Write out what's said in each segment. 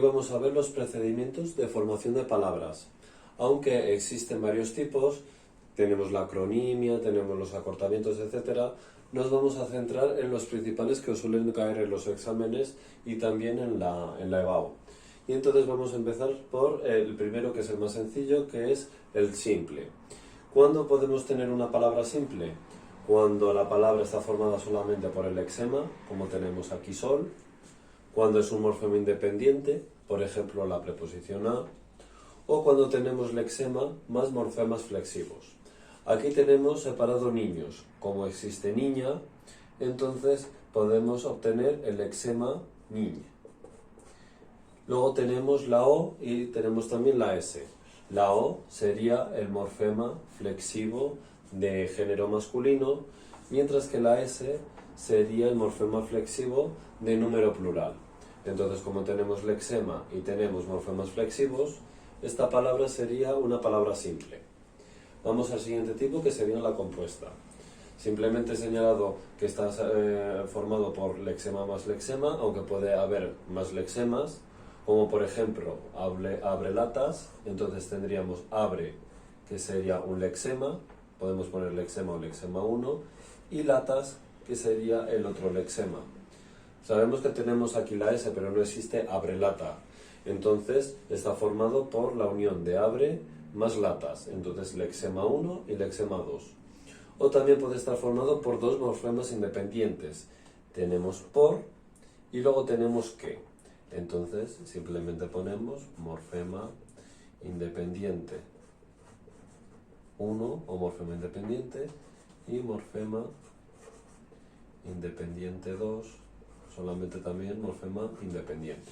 vamos a ver los procedimientos de formación de palabras. Aunque existen varios tipos, tenemos la acronimia, tenemos los acortamientos, etc., nos vamos a centrar en los principales que os suelen caer en los exámenes y también en la EBAU. Y entonces vamos a empezar por el primero, que es el más sencillo, que es el simple. ¿Cuándo podemos tener una palabra simple? Cuando la palabra está formada solamente por el lexema, como tenemos aquí sol. Cuando es un morfema independiente, por ejemplo la preposición a. O cuando tenemos lexema más morfemas flexivos. Aquí tenemos separado niños. Como existe niña, entonces podemos obtener el lexema niña. Luego tenemos la O y tenemos también la S. La O sería el morfema flexivo de género masculino, mientras que la S sería el morfema flexivo de número plural. Entonces, como tenemos lexema y tenemos morfemas flexivos, esta palabra sería una palabra simple. Vamos al siguiente tipo, que sería la compuesta. Simplemente he señalado que está formado por lexema más lexema, aunque puede haber más lexemas, como por ejemplo abre latas. Entonces tendríamos abre, que sería un lexema, podemos poner lexema o lexema 1, y latas, que sería el otro lexema. Sabemos que tenemos aquí la S, pero no existe abre lata. Entonces está formado por la unión de abre más latas, entonces lexema 1 y lexema 2. O también puede estar formado por dos morfemas independientes. Tenemos por y luego tenemos que. Entonces simplemente ponemos morfema independiente 1 o morfema independiente y morfema independiente 2, solamente también morfema independiente.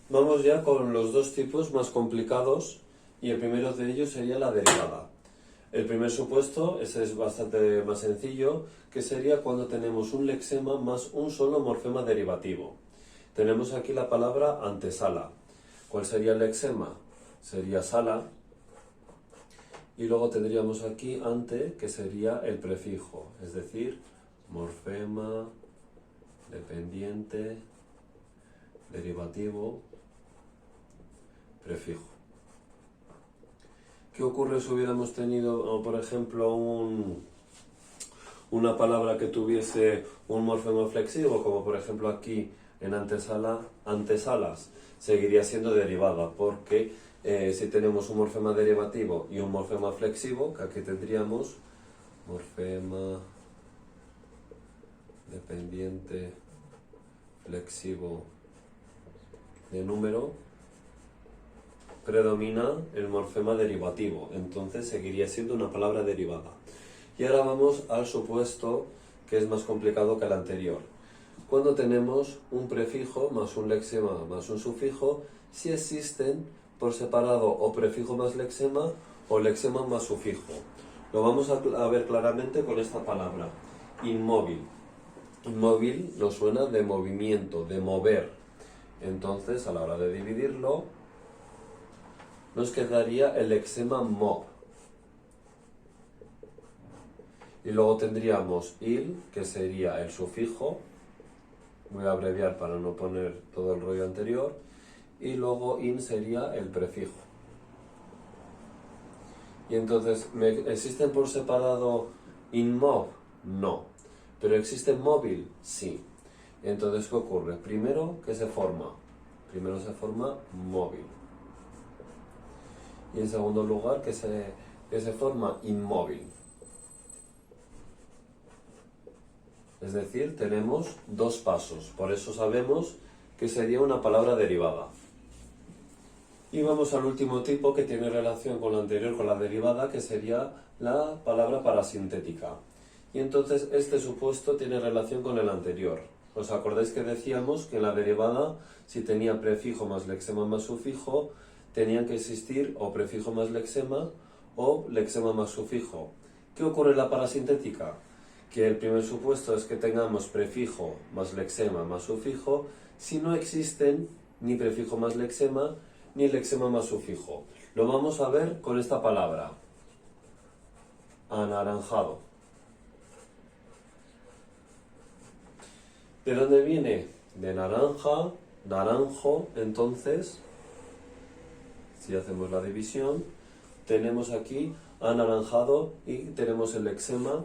Vamos ya con los dos tipos más complicados y el primero de ellos sería la derivada. El primer supuesto, ese es bastante más sencillo, que sería cuando tenemos un lexema más un solo morfema derivativo. Tenemos aquí la palabra antesala. ¿Cuál sería el lexema? Sería sala. Y luego tendríamos aquí ante, que sería el prefijo, es decir, morfema dependiente derivativo prefijo. ¿Qué ocurre si hubiéramos tenido, por ejemplo, una palabra que tuviese un morfema flexivo, como por ejemplo aquí en antesala, antesalas? Seguiría siendo derivada, porque si tenemos un morfema derivativo y un morfema flexivo, que aquí tendríamos morfema dependiente flexivo de número, predomina el morfema derivativo, entonces seguiría siendo una palabra derivada. Y ahora vamos al supuesto que es más complicado que el anterior. Cuando tenemos un prefijo más un lexema más un sufijo, si existen por separado o prefijo más lexema o lexema más sufijo. Lo vamos a ver claramente con esta palabra, inmóvil. Inmóvil nos suena de movimiento, de mover. Entonces, a la hora de dividirlo, nos quedaría el lexema mo. Y luego tendríamos il, que sería el sufijo. Voy a abreviar para no poner todo el rollo anterior. Y luego in sería el prefijo. Y entonces, ¿existen por separado inmov? No. ¿Pero existe móvil? Sí. Entonces, ¿qué ocurre? Primero, ¿qué se forma? Primero se forma móvil. Y en segundo lugar, que se forma inmóvil. Es decir, tenemos dos pasos. Por eso sabemos que sería una palabra derivada. Y vamos al último tipo, que tiene relación con la anterior, con la derivada, que sería la palabra parasintética. Y entonces este supuesto tiene relación con el anterior. ¿Os acordáis que decíamos que en la derivada, si tenía prefijo más lexema más sufijo, tenían que existir o prefijo más lexema o lexema más sufijo? ¿Qué ocurre en la parasintética? Que el primer supuesto es que tengamos prefijo más lexema más sufijo si no existen ni prefijo más lexema ni lexema más sufijo. Lo vamos a ver con esta palabra, anaranjado. ¿De dónde viene? de naranja, naranjo, entonces, si hacemos la división, tenemos aquí anaranjado y tenemos el lexema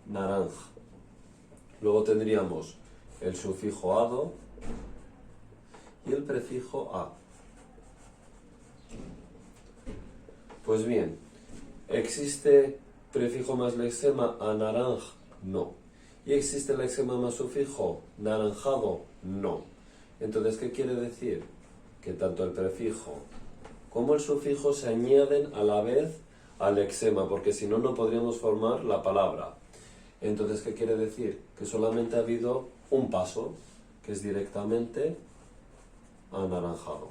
naranja. Luego tendríamos el sufijo ado y el prefijo a. Pues bien, ¿existe prefijo más lexema a naranja? No. ¿Y existe lexema más sufijo naranjado? No. Entonces, ¿qué quiere decir? Que tanto el prefijo como el sufijo se añaden a la vez al lexema, porque si no, no podríamos formar la palabra. Entonces, ¿qué quiere decir? Que solamente ha habido un paso, que es directamente anaranjado.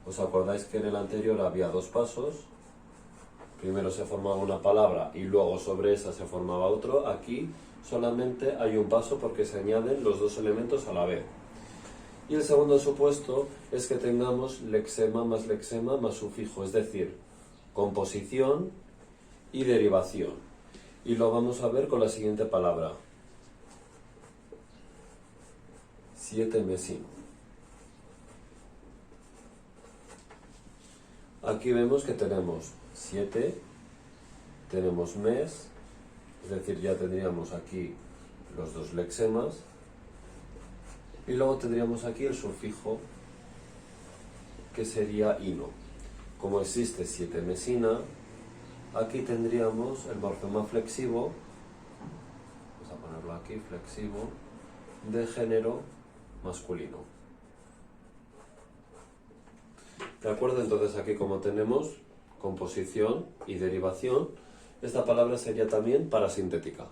¿Os acordáis que en el anterior había dos pasos? Primero se formaba una palabra y luego sobre esa se formaba otro. Aquí solamente hay un paso porque se añaden los dos elementos a la vez. Y el segundo supuesto es que tengamos lexema más sufijo, es decir, composición y derivación. Y lo vamos a ver con la siguiente palabra. 7 mesino. Aquí vemos que tenemos 7, tenemos mes, es decir, ya tendríamos aquí los dos lexemas, y luego tendríamos aquí el sufijo, que sería ino. Como existe 7 mesina, aquí tendríamos el morfema flexivo, vamos a ponerlo aquí, flexivo, de género masculino. ¿De acuerdo? Entonces aquí como tenemos composición y derivación, esta palabra sería también parasintética.